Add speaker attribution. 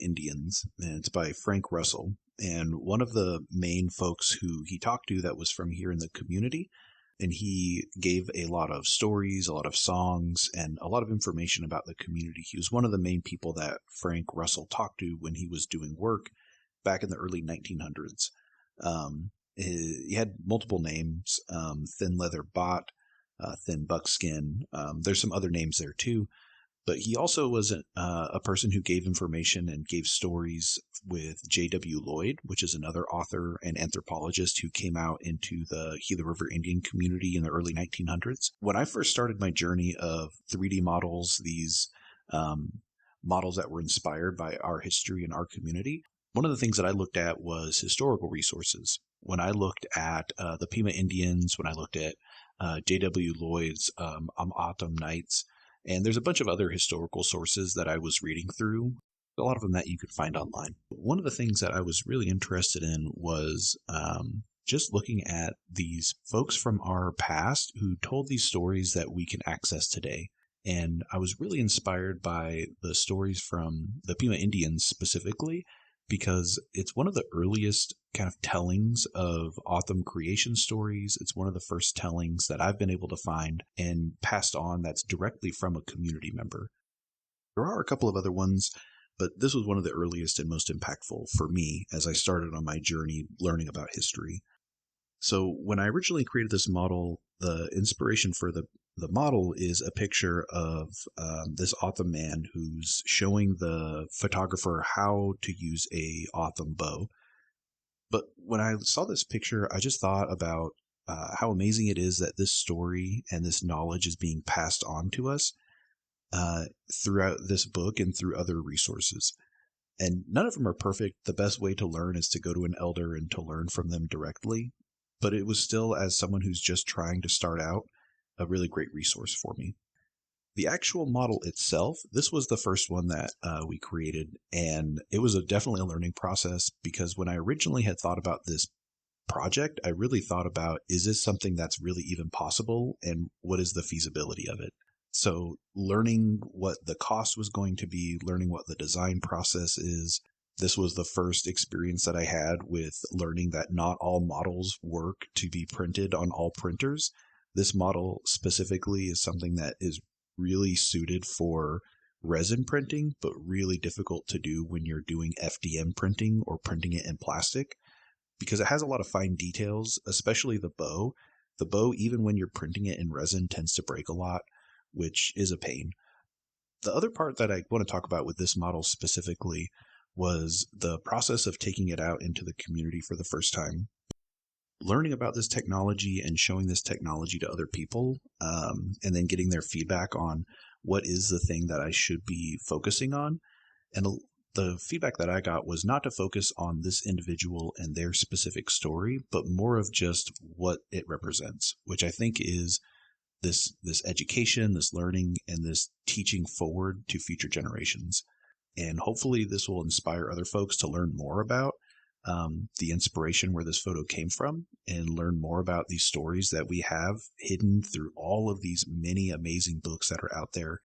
Speaker 1: Indians, and it's by Frank Russell. And one of the main folks who he talked to that was from here in the community, and he gave a lot of stories, a lot of songs, and a lot of information about the community. He was one of the main people that Frank Russell talked to when he was doing work back in the early 1900s. He had multiple names, Thin Leather Bot, Thin Buckskin. There's some other names there too. But he also was a person who gave information and gave stories with J.W. Lloyd, which is another author and anthropologist who came out into the Gila River Indian community in the early 1900s. When I first started my journey of 3D models, these models that were inspired by our history and our community, one of the things that I looked at was historical resources. When I looked at the Pima Indians, when I looked at J.W. Lloyd's Autumn Nights, and there's a bunch of other historical sources that I was reading through, a lot of them that you could find online. One of the things that I was really interested in was just looking at these folks from our past who told these stories that we can access today. And I was really inspired by the stories from the Pima Indians specifically, because it's one of the earliest kind of tellings of Autumn creation stories. It's one of the first tellings that I've been able to find and passed on that's directly from a community member. There are a couple of other ones, but this was one of the earliest and most impactful for me as I started on my journey learning about history. So when I originally created this model, the inspiration for the model is a picture of this Autumn man who's showing the photographer how to use a Autumn bow. But when I saw this picture, I just thought about how amazing it is that this story and this knowledge is being passed on to us throughout this book and through other resources. And none of them are perfect. The best way to learn is to go to an elder and to learn from them directly. But it was still, as someone who's just trying to start out, a really great resource for me. The actual model itself, this was the first one that we created, and it was definitely a learning process, because when I originally had thought about this project, I really thought about, is this something that's really even possible, and what is the feasibility of it? So learning what the cost was going to be, learning what the design process is, this was the first experience that I had with learning that not all models work to be printed on all printers. This model specifically is something that is really suited for resin printing, but really difficult to do when you're doing FDM printing or printing it in plastic, because it has a lot of fine details, especially the bow. The bow, even when you're printing it in resin, tends to break a lot, which is a pain. The other part that I want to talk about with this model specifically was the process of taking it out into the community for the first time. Learning about this technology and showing this technology to other people, and then getting their feedback on what is the thing that I should be focusing on. And the feedback that I got was not to focus on this individual and their specific story, but more of just what it represents, which I think is this education, this learning, and this teaching forward to future generations. And hopefully this will inspire other folks to learn more about the inspiration where this photo came from, and learn more about these stories that we have hidden through all of these many amazing books that are out there